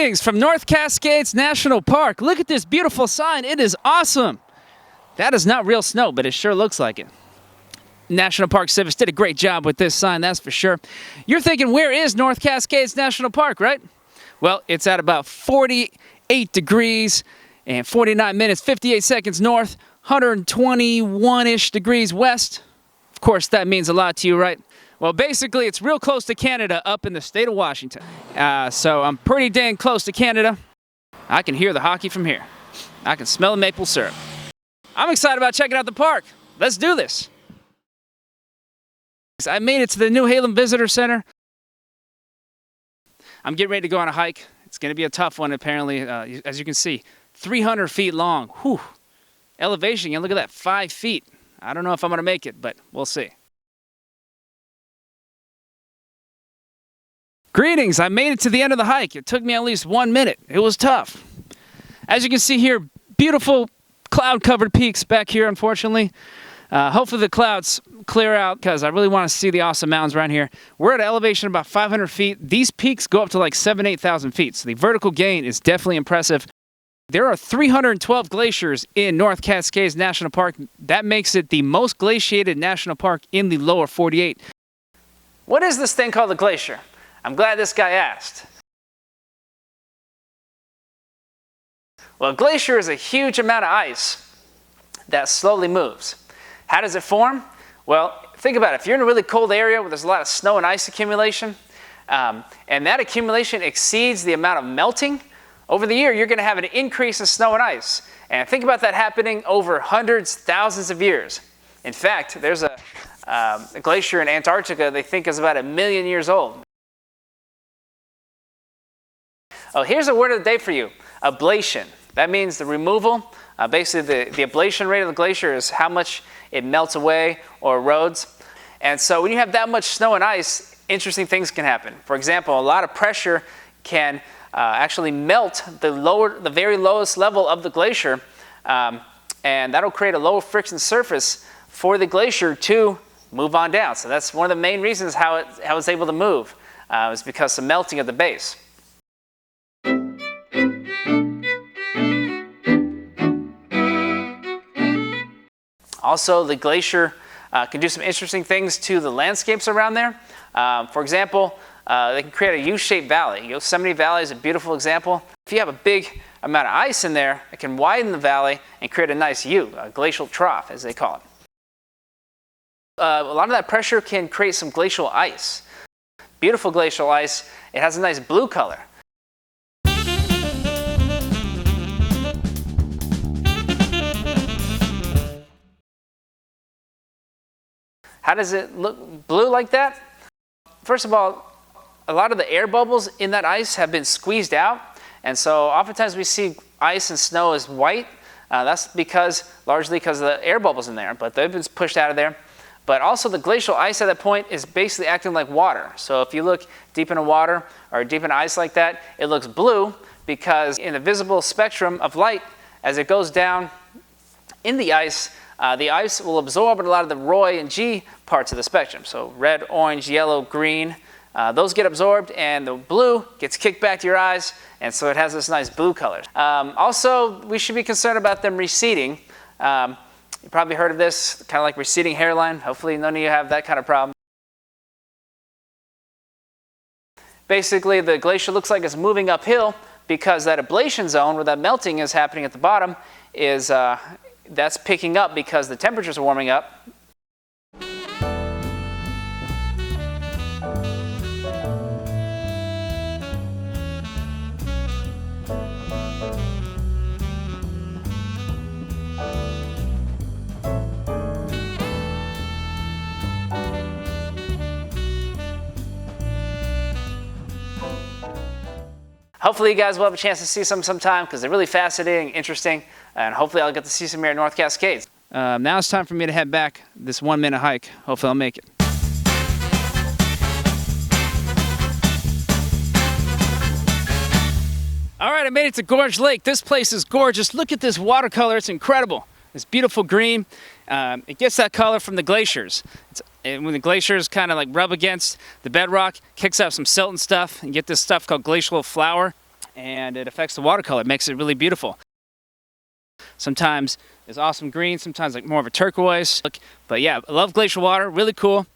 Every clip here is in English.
Greetings from North Cascades National Park. Look at this beautiful sign. It is awesome. That is not real snow, but it sure looks like it. National Park Service did a great job with this sign, that's for sure. You're thinking, where is North Cascades National Park, right? Well, it's at about 48 degrees and 49 minutes, 58 seconds north, 121-ish degrees west. Of course, that means a lot to you, right? Well, basically, it's real close to Canada up in the state of Washington. So I'm pretty dang close to Canada. I can hear the hockey from here. I can smell the maple syrup. I'm excited about checking out the park. Let's do this. I made it to the New Halem Visitor Center. I'm getting ready to go on a hike. It's going to be a tough one, apparently. As you can see, 300 feet long. Whew. Elevation, and look at that, 5 feet. I don't know if I'm going to make it, but we'll see. Greetings, I made it to the end of the hike. It took me at least 1 minute. It was tough. As you can see here, beautiful cloud-covered peaks back here, unfortunately. Hopefully the clouds clear out because I really want to see the awesome mountains around here. We're at an elevation of about 500 feet. These peaks go up to like 7,000 to 8,000 feet, so the vertical gain is definitely impressive. There are 312 glaciers in North Cascades National Park. That makes it the most glaciated national park in the lower 48. What is this thing called a glacier? I'm glad this guy asked. Well, a glacier is a huge amount of ice that slowly moves. How does it form? Well, think about it. If you're in a really cold area where there's a lot of snow and ice accumulation, and that accumulation exceeds the amount of melting, over the year, you're going to have an increase in snow and ice. And think about that happening over hundreds, thousands of years. In fact, there's a glacier in Antarctica they think is about 1 million years old. Oh, here's a word of the day for you, ablation. That means the removal. Basically, the ablation rate of the glacier is how much it melts away or erodes. And so when you have that much snow and ice, interesting things can happen. For example, a lot of pressure can actually melt the very lowest level of the glacier, and that'll create a low friction surface for the glacier to move on down. So that's one of the main reasons how it's able to move, is because of melting at the base. Also, the glacier can do some interesting things to the landscapes around there. For example, they can create a U-shaped valley. Yosemite Valley is a beautiful example. If you have a big amount of ice in there, it can widen the valley and create a nice U, a glacial trough, as they call it. A lot of that pressure can create some glacial ice. Beautiful glacial ice. It has a nice blue color. How does it look blue like that? First of all, a lot of the air bubbles in that ice have been squeezed out, and so oftentimes we see ice and snow as white. That's largely because of the air bubbles in there, but they've been pushed out of there. But also the glacial ice at that point is basically acting like water. So if you look deep into water or deep into ice like that, it looks blue because in the visible spectrum of light, as it goes down in the ice will absorb a lot of the Roy and G parts of the spectrum. So red, orange, yellow, green, those get absorbed, and the blue gets kicked back to your eyes, and so it has this nice blue color. Also, we should be concerned about them receding. You probably heard of this, kind of like receding hairline. Hopefully none of you have that kind of problem. Basically, the glacier looks like it's moving uphill because that ablation zone where that melting is happening at the bottom is that's picking up because the temperatures are warming up. Hopefully you guys will have a chance to see some sometime because they're really fascinating, interesting, and hopefully I'll get to see some here at North Cascades. Now it's time for me to head back this 1 minute hike. Hopefully I'll make it. All right, I made it to Gorge Lake. This place is gorgeous. Look at this watercolor, it's incredible. This beautiful green. It gets that color from the glaciers. When the glaciers kind of like rub against the bedrock, kicks out some silt and stuff, and you get this stuff called glacial flour. and it affects the water color. It makes it really beautiful. Sometimes it's awesome green, sometimes like more of a turquoise. But yeah, I love glacial water, really cool.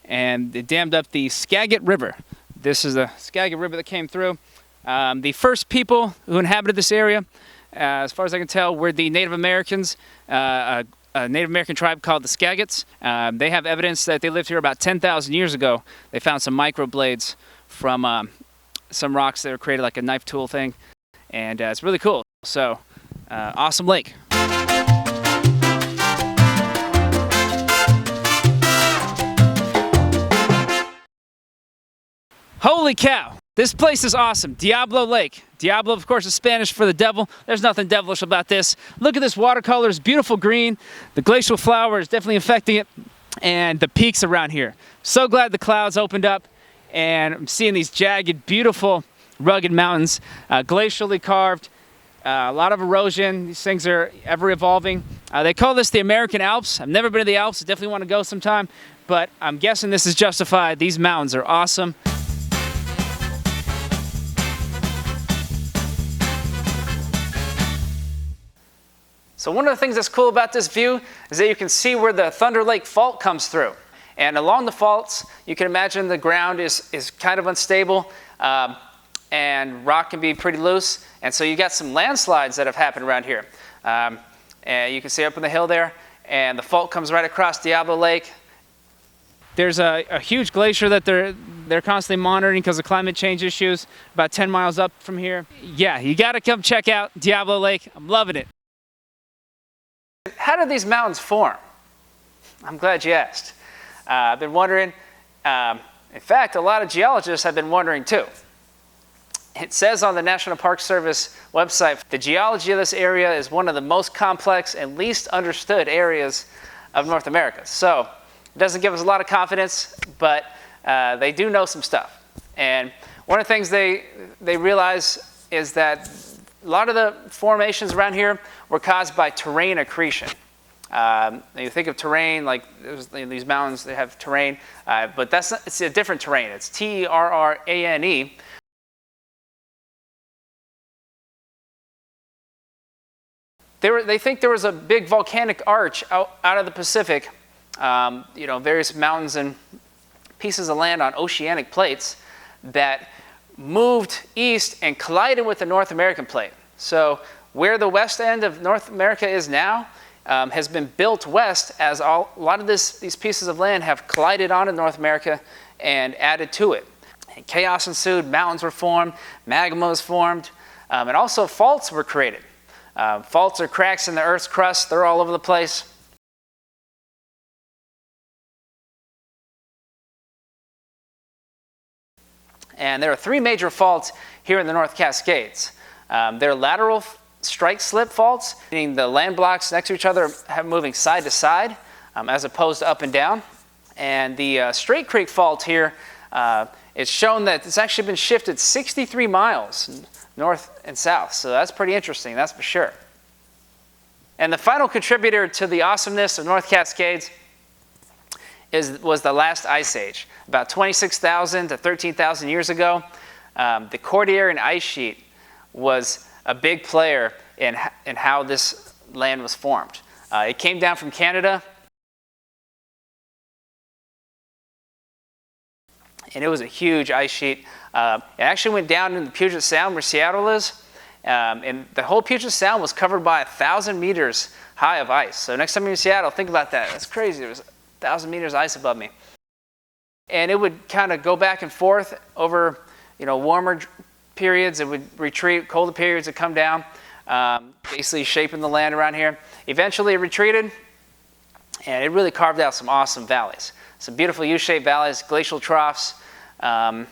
And they dammed up the Skagit River. This is the Skagit River that came through. The first people who inhabited this area, as far as I can tell, were the Native Americans, a Native American tribe called the Skagits. They have evidence that they lived here about 10,000 years ago. They found some microblades from some rocks that were created like a knife tool thing. And it's really cool. So, awesome lake. Holy cow, this place is awesome. Diablo Lake. Diablo, of course, is Spanish for the devil. There's nothing devilish about this. Look at this watercolor, it's beautiful green. The glacial flower is definitely affecting it. And the peaks around here. So glad the clouds opened up and I'm seeing these jagged, beautiful, rugged mountains, glacially carved. A lot of erosion. These things are ever evolving. They call this the American Alps. I've never been to the Alps. I definitely want to go sometime, but I'm guessing this is justified. These mountains are awesome. So one of the things that's cool about this view is that you can see where the Thunder Lake Fault comes through. And along the faults, you can imagine the ground is kind of unstable and rock can be pretty loose. And so you got some landslides that have happened around here. And you can see up on the hill there, and the fault comes right across Diablo Lake. There's a huge glacier that they're constantly monitoring because of climate change issues about 10 miles up from here. Yeah, you got to come check out Diablo Lake. I'm loving it. How did these mountains form? I'm glad you asked. I've been wondering. In fact, a lot of geologists have been wondering too. It says on the National Park Service website, the geology of this area is one of the most complex and least understood areas of North America. So it doesn't give us a lot of confidence, but they do know some stuff. And one of the things they realize is that a lot of the formations around here were caused by terrain accretion. You think of terrain like these mountains, they have terrain, but it's a different terrain. It's Terrane. They think there was a big volcanic arch out of the Pacific, various mountains and pieces of land on oceanic plates that moved east and collided with the North American plate. So where the west end of North America is now has been built west as a lot of these pieces of land have collided onto North America and added to it. And chaos ensued, mountains were formed, magma was formed, and also faults were created. Faults are cracks in the Earth's crust. They're all over the place. And there are three major faults here in the North Cascades. They're lateral strike slip faults, meaning the land blocks next to each other are moving side to side as opposed to up and down. And the Straight Creek Fault here, it's shown that it's actually been shifted 63 miles north and south. So that's pretty interesting, that's for sure. And the final contributor to the awesomeness of North Cascades was the last ice age. About 26,000 to 13,000 years ago, the Cordilleran ice sheet was a big player in how this land was formed. It came down from Canada, and it was a huge ice sheet. It actually went down in the Puget Sound where Seattle is, and the whole Puget Sound was covered by 1,000 meters high of ice. So next time you're in Seattle, think about that. That's crazy. There was 1,000 meters of ice above me. And it would kind of go back and forth over, warmer periods. It would retreat, colder periods would come down, basically shaping the land around here. Eventually it retreated, and it really carved out some awesome valleys. Some beautiful U-shaped valleys, glacial troughs, and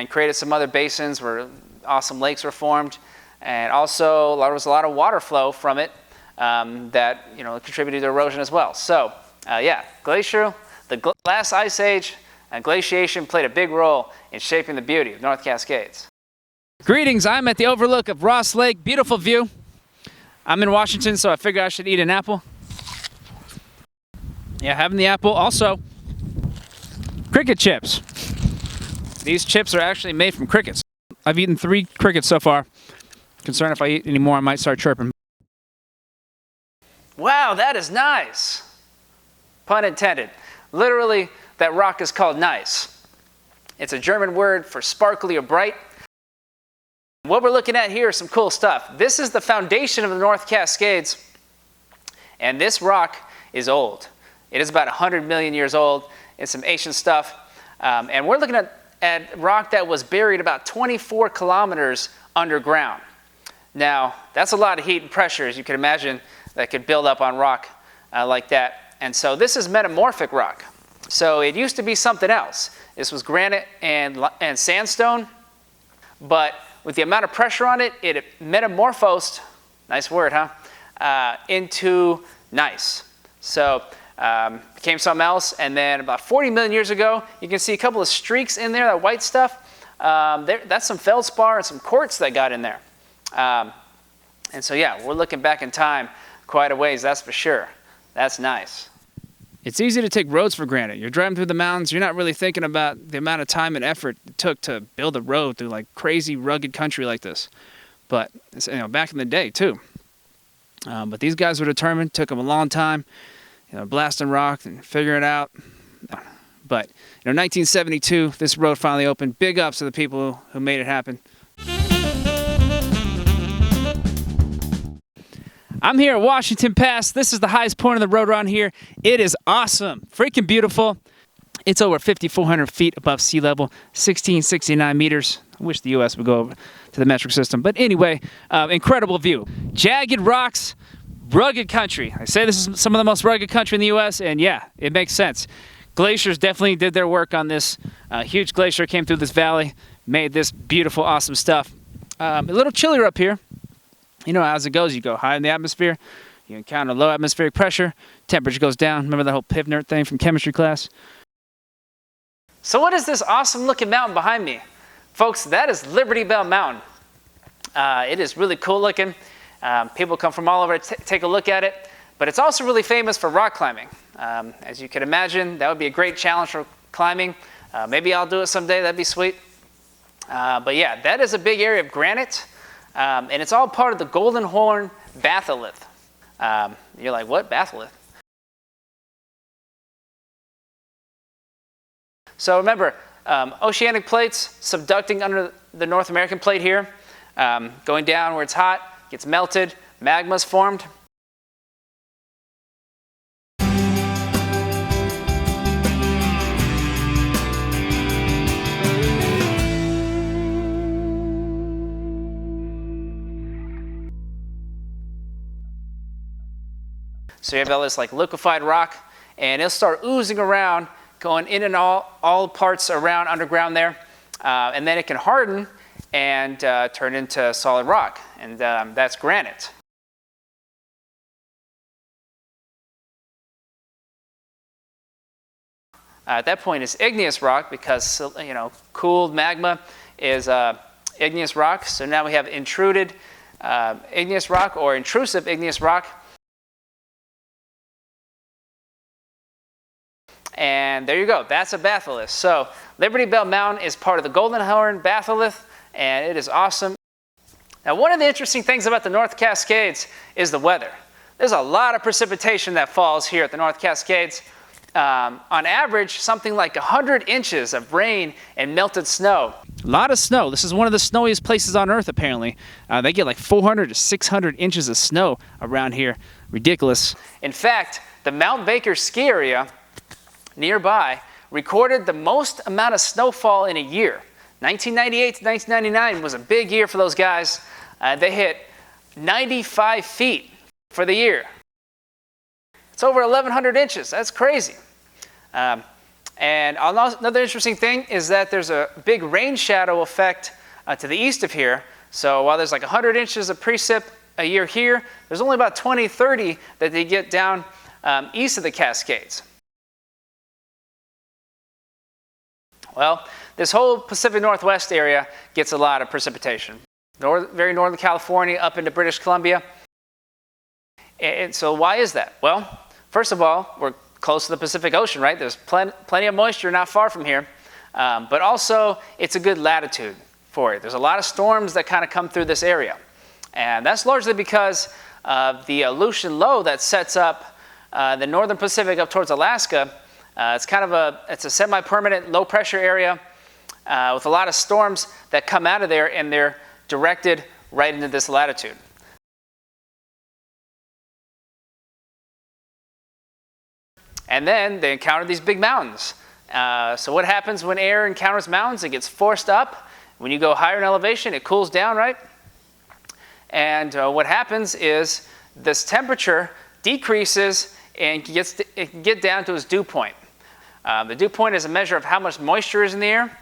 created some other basins where awesome lakes were formed. And also there was a lot of water flow from it that contributed to erosion as well. So glacier, the last ice age, and glaciation played a big role in shaping the beauty of North Cascades. Greetings, I'm at the overlook of Ross Lake. Beautiful view. I'm in Washington, so I figured I should eat an apple. Yeah, having the apple. Also, cricket chips. These chips are actually made from crickets. I've eaten 3 crickets so far. Concerned if I eat any more, I might start chirping. Wow, that is nice. Pun intended. Literally, that rock is called nice. It's a German word for sparkly or bright. What we're looking at here is some cool stuff. This is the foundation of the North Cascades, and this rock is old. It is about 100 million years old. It's some ancient stuff. And we're looking at rock that was buried about 24 kilometers underground. Now, that's a lot of heat and pressure, as you can imagine, that could build up on rock like that. And so this is metamorphic rock. So it used to be something else. This was granite and sandstone, but with the amount of pressure on it, it metamorphosed, nice word, huh, into gneiss. So became something else, and then about 40 million years ago, you can see a couple of streaks in there, that white stuff. That's some feldspar and some quartz that got in there. And so yeah, we're looking back in time quite a ways, that's for sure. That's nice. It's easy to take roads for granted. You're driving through the mountains, you're not really thinking about the amount of time and effort it took to build a road through like crazy rugged country like this. But back in the day too. But these guys were determined, took them a long time, blasting rock and figuring it out. But 1972, this road finally opened. Big ups to the people who made it happen. I'm here at Washington Pass. This is the highest point of the road around here. It is awesome, freaking beautiful. It's over 5,400 feet above sea level, 1,669 meters. I wish the U.S. would go over to the metric system. But anyway, incredible view. Jagged rocks, rugged country. I say this is some of the most rugged country in the U.S., and yeah, it makes sense. Glaciers definitely did their work on this. Huge glacier came through this valley, made this beautiful, awesome stuff. A little chillier up here. As it goes, you go high in the atmosphere, you encounter low atmospheric pressure, temperature goes down. Remember that whole Pivnert thing from chemistry class? So what is this awesome looking mountain behind me? Folks, that is Liberty Bell Mountain. It is really cool looking. People come from all over to take a look at it, but it's also really famous for rock climbing. As you can imagine, that would be a great challenge for climbing. Maybe I'll do it someday, that'd be sweet. But yeah, that is a big area of granite. And it's all part of the Golden Horn batholith. You're like, what? Batholith? So remember, oceanic plates subducting under the North American plate here, going down where it's hot, gets melted, magma's formed. So you have all this like liquefied rock, and it'll start oozing around, going in and all parts around underground there, and then it can harden and turn into solid rock, and that's granite. At that point, it's igneous rock because cooled magma is igneous rock. So now we have intruded igneous rock or intrusive igneous rock. And there you go, that's a batholith. So Liberty Bell Mountain is part of the Golden Horn batholith, and it is awesome. Now, one of the interesting things about the North Cascades is the weather. There's a lot of precipitation that falls here at the North Cascades. On average, something like 100 inches of rain and melted snow. A lot of snow. This is one of the snowiest places on Earth, apparently. They get like 400 to 600 inches of snow around here. Ridiculous. In fact, the Mount Baker ski area nearby recorded the most amount of snowfall in a year. 1998 to 1999 was a big year for those guys. They hit 95 feet for the year. It's over 1,100 inches. That's crazy. And another interesting thing is that there's a big rain shadow effect to the east of here. So while there's like 100 inches of precip a year here, there's only about 20, 30 that they get down east of the Cascades. Well, this whole Pacific Northwest area gets a lot of precipitation. Very northern California up into British Columbia. And so why is that? Well, first of all, we're close to the Pacific Ocean, right? There's plenty of moisture not far from here. But also, it's a good latitude for it. There's a lot of storms that kind of come through this area. And that's largely because of the Aleutian low that sets up the northern Pacific up towards Alaska. It's a semi-permanent low-pressure area with a lot of storms that come out of there, and they're directed right into this latitude. And then they encounter these big mountains. So what happens when air encounters mountains? It gets forced up. When you go higher in elevation, it cools down, right? And what happens is this temperature decreases and it can get down to its dew point. The dew point is a measure of how much moisture is in the air.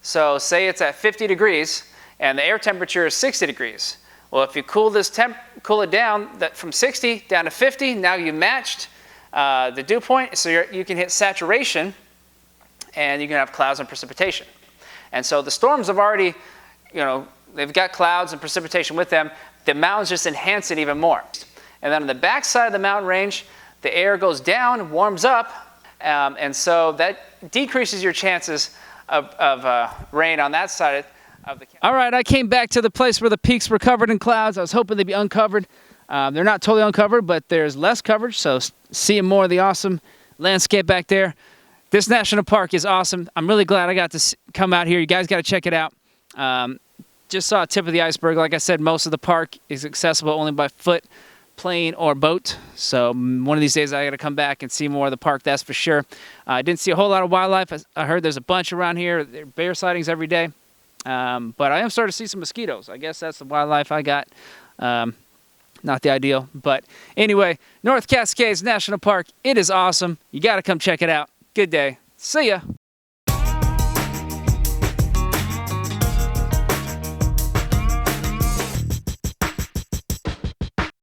So say it's at 50 degrees and the air temperature is 60 degrees. Well, if you cool it down from 60 down to 50, now you matched the dew point, so you can hit saturation, and you can have clouds and precipitation. And so the storms have already, they've got clouds and precipitation with them. The mountains just enhance it even more. And then on the back side of the mountain range, the air goes down, warms up, and so that decreases your chances of rain on that side of the county. All right, I came back to the place where the peaks were covered in clouds. I was hoping they'd be uncovered. They're not totally uncovered, but there's less coverage, so seeing more of the awesome landscape back there. This national park is awesome. I'm really glad I got to come out here. You guys got to check it out. Just saw a tip of the iceberg. Like I said, most of the park is accessible only by foot, plane, or boat. So one of these days I got to come back and see more of the park, that's for sure. I didn't see a whole lot of wildlife. I heard there's a bunch around here. There are bear sightings every day. But I am starting to see some mosquitoes. I guess that's the wildlife I got. Not the ideal. But anyway, North Cascades National Park, it is awesome. You got to come check it out. Good day. See ya.